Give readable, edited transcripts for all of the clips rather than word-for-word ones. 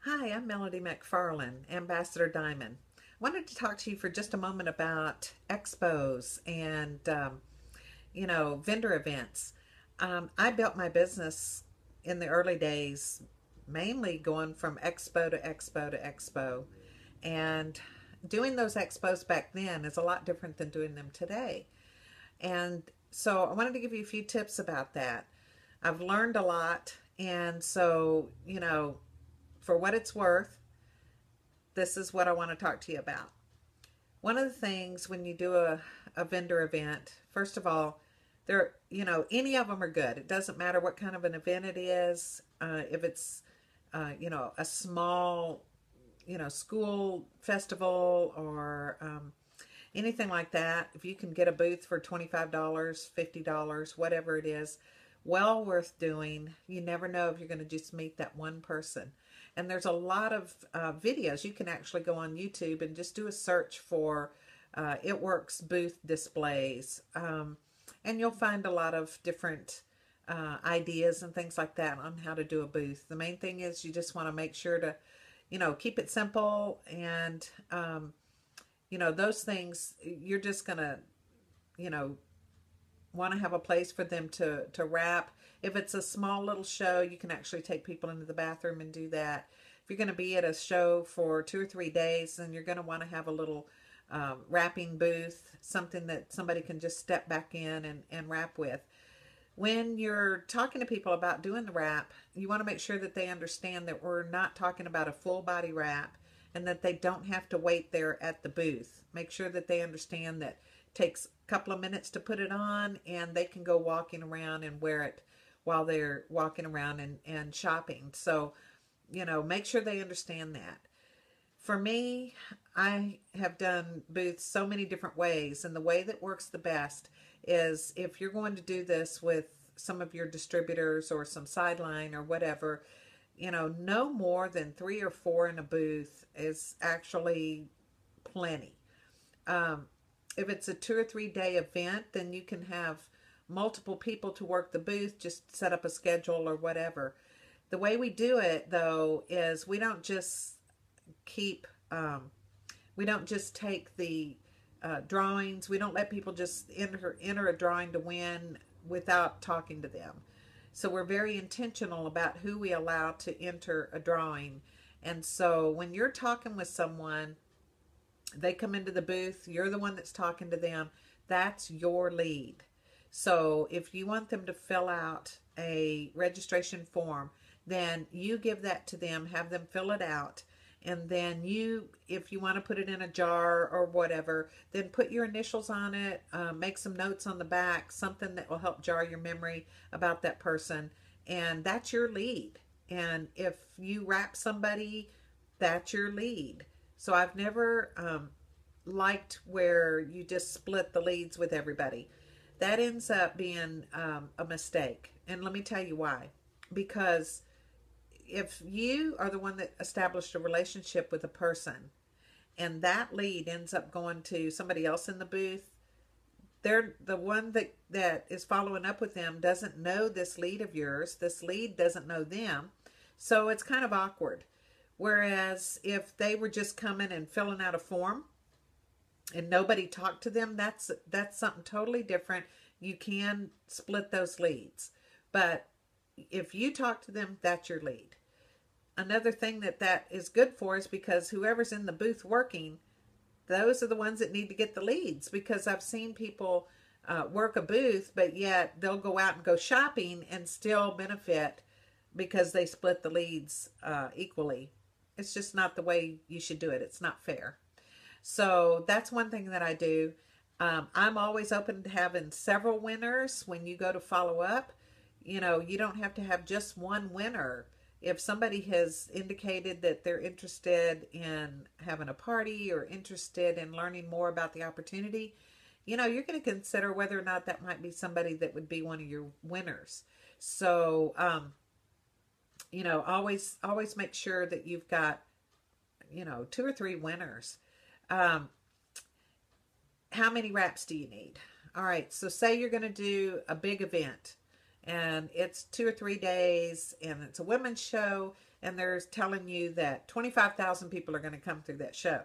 Hi, I'm Melody McFarlane, Ambassador Diamond. I wanted to talk to you for just a moment about expos and, vendor events. I built my business in the early days, mainly going from expo to expo to expo. And doing those expos back then is a lot different than doing them today. And so I wanted to give you a few tips about that. I've learned a lot. And so, for what it's worth, this is what I want to talk to you about. One of the things when you do a vendor event, first of all, any of them are good. It doesn't matter what kind of an event it is. If it's, a small, school festival or anything like that, if you can get a booth for $25, $50, whatever it is, well worth doing. You never know if you're going to just meet that one person. And there's a lot of videos. You can actually go on YouTube and just do a search for It Works booth displays. And you'll find a lot of different ideas and things like that on how to do a booth. The main thing is you just want to make sure to, keep it simple. And, those things, you're just going to, you know, want to have a place for them to wrap. If it's a small little show, you can actually take people into the bathroom and do that. If you're going to be at a show for 2 or 3 days, then you're going to want to have a little wrapping booth, something that somebody can just step back in and wrap with. When you're talking to people about doing the wrap, you want to make sure that they understand that we're not talking about a full body wrap and that they don't have to wait there at the booth. Make sure that they understand that it takes a couple of minutes to put it on and they can go walking around and wear it while they're walking around and shopping. So, make sure they understand that. For me, I have done booths so many different ways, and the way that works the best is if you're going to do this with some of your distributors or some sideline or whatever, no more than 3 or 4 in a booth is actually plenty. If it's a 2 or 3 day event, then you can have multiple people to work the booth, just set up a schedule or whatever. The way we do it, though, is keep, we don't just take the drawings. We don't let people just enter a drawing to win without talking to them. So we're very intentional about who we allow to enter a drawing. And so when you're talking with someone, they come into the booth, you're the one that's talking to them, that's your lead. So if you want them to fill out a registration form, then you give that to them, have them fill it out, and then if you want to put it in a jar or whatever, then put your initials on it, make some notes on the back, something that will help jar your memory about that person, and that's your lead. And if you wrap somebody, that's your lead. So I've never liked where you just split the leads with everybody. That ends up being a mistake. And let me tell you why. Because if you are the one that established a relationship with a person and that lead ends up going to somebody else in the booth, they're the one that is following up with them doesn't know this lead of yours. This lead doesn't know them. So it's kind of awkward. Whereas if they were just coming and filling out a form and nobody talked to them, that's something totally different. You can split those leads. But if you talk to them, that's your lead. Another thing that is good for is because whoever's in the booth working, those are the ones that need to get the leads. Because I've seen people work a booth, but yet they'll go out and go shopping and still benefit because they split the leads equally. It's just not the way you should do it. It's not fair. So that's one thing that I do. I'm always open to having several winners when you go to follow up. You don't have to have just one winner. If somebody has indicated that they're interested in having a party or interested in learning more about the opportunity, you're going to consider whether or not that might be somebody that would be one of your winners. So, always make sure that you've got, 2 or 3 winners. How many wraps do you need? All right, so say you're going to do a big event and it's 2 or 3 days and it's a women's show, and they're telling you that 25,000 people are going to come through that show.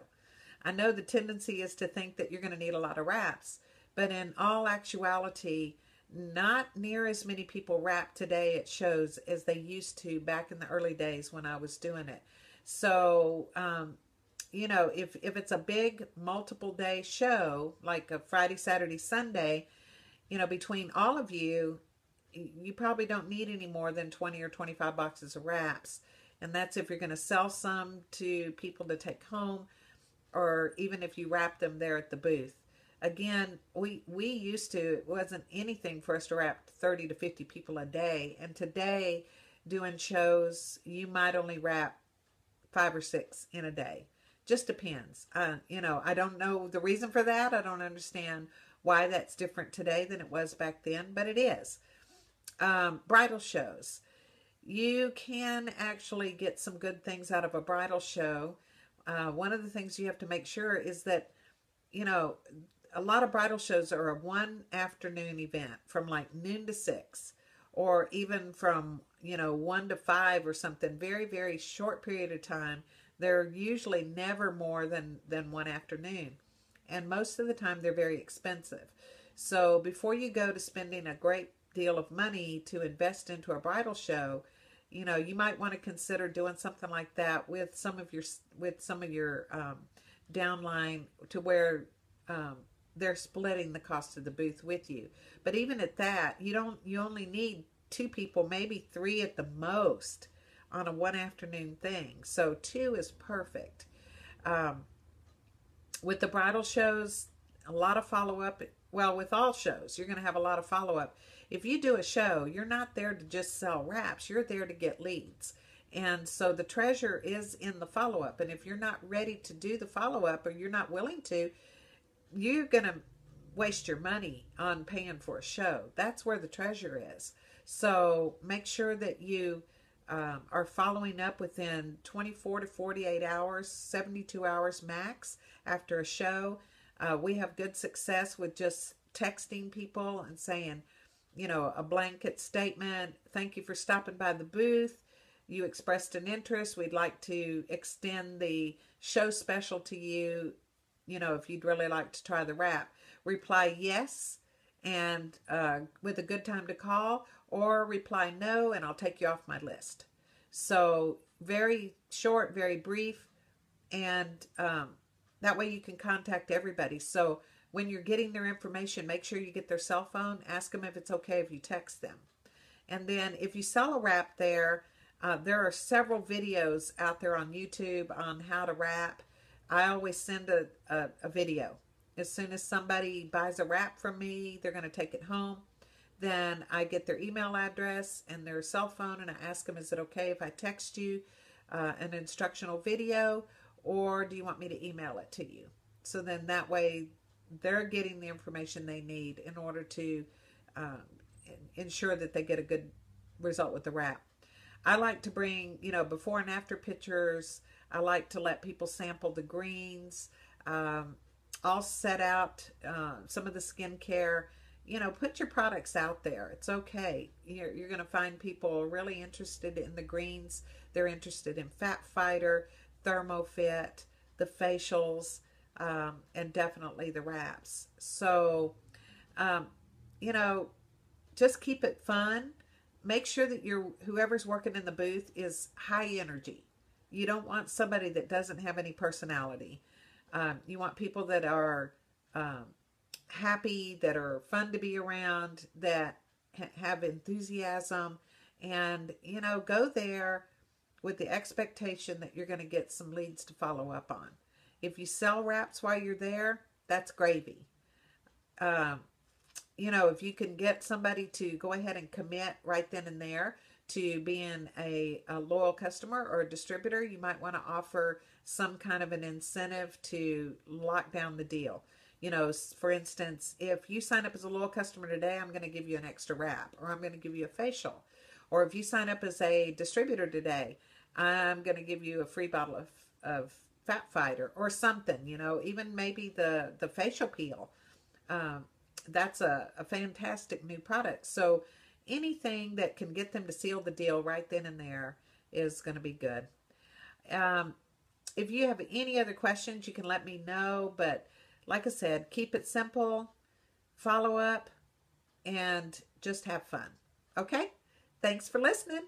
I know the tendency is to think that you're going to need a lot of wraps, but in all actuality, not near as many people wrap today at shows as they used to back in the early days when I was doing it. So, you know, if it's a big multiple day show, like a Friday, Saturday, Sunday, you know, between all of you, you probably don't need any more than 20 or 25 boxes of wraps. And that's if you're going to sell some to people to take home, or even if you wrap them there at the booth. Again, we used to, it wasn't anything for us to wrap 30 to 50 people a day. And today, doing shows, you might only wrap 5 or 6 in a day. Just depends. You know, I don't know the reason for that. I don't understand why that's different today than it was back then, but it is. Bridal shows. You can actually get some good things out of a bridal show. One of the things you have to make sure is that, you know, a lot of bridal shows are a one afternoon event from like noon to 6, or even from, you know, 1 to 5 or something. Very, very short period of time. They're usually never more than one afternoon. And most of the time they're very expensive. So before you go to spending a great deal of money to invest into a bridal show, you know, you might want to consider doing something like that with some of your downline, to where they're splitting the cost of the booth with you. But even at that, you only need 2 people, maybe 3 at the most, on a one afternoon thing. So 2 is perfect. With the bridal shows, a lot of follow-up. Well, with all shows, you're going to have a lot of follow-up. If you do a show, you're not there to just sell wraps. You're there to get leads. And so the treasure is in the follow-up. And if you're not ready to do the follow-up, or you're not willing to, you're going to waste your money on paying for a show. That's where the treasure is. So make sure that you are following up within 24 to 48 hours, 72 hours max after a show. We have good success with just texting people and saying, you know, a blanket statement. Thank you for stopping by the booth. You expressed an interest. We'd like to extend the show special to you. You know, if you'd really like to try the wrap, reply yes, and with a good time to call, or reply no, and I'll take you off my list. So very short, very brief, and that way you can contact everybody. So when you're getting their information, make sure you get their cell phone. Ask them if it's okay if you text them. And then if you sell a wrap there are several videos out there on YouTube on how to wrap. I always send a video. As soon as somebody buys a wrap from me, they're going to take it home. Then I get their email address and their cell phone, and I ask them, is it okay if I text you an instructional video, or do you want me to email it to you? So then that way they're getting the information they need in order to ensure that they get a good result with the wrap. I like to bring, you know, before and after pictures. I like to let people sample the greens. I'll set out some of the skincare. You know, put your products out there. It's okay. You're going to find people really interested in the greens. They're interested in Fat Fighter, ThermoFit, the facials, and definitely the wraps. So, you know, just keep it fun. Make sure that whoever's working in the booth is high energy. You don't want somebody that doesn't have any personality. You want people that are happy, that are fun to be around, that have enthusiasm, and, you know, go there with the expectation that you're going to get some leads to follow up on. If you sell wraps while you're there, that's gravy. You know, if you can get somebody to go ahead and commit right then and there to being a loyal customer or a distributor, you might want to offer some kind of an incentive to lock down the deal. You know, for instance, if you sign up as a loyal customer today, I'm going to give you an extra wrap, or I'm going to give you a facial. Or if you sign up as a distributor today, I'm going to give you a free bottle of Fat Fighter or something, you know, even maybe the facial peel. That's a fantastic new product. So anything that can get them to seal the deal right then and there is going to be good. Um, if you have any other questions, you can let me know. But like I said, keep it simple, follow up, and just have fun. Okay? Thanks for listening.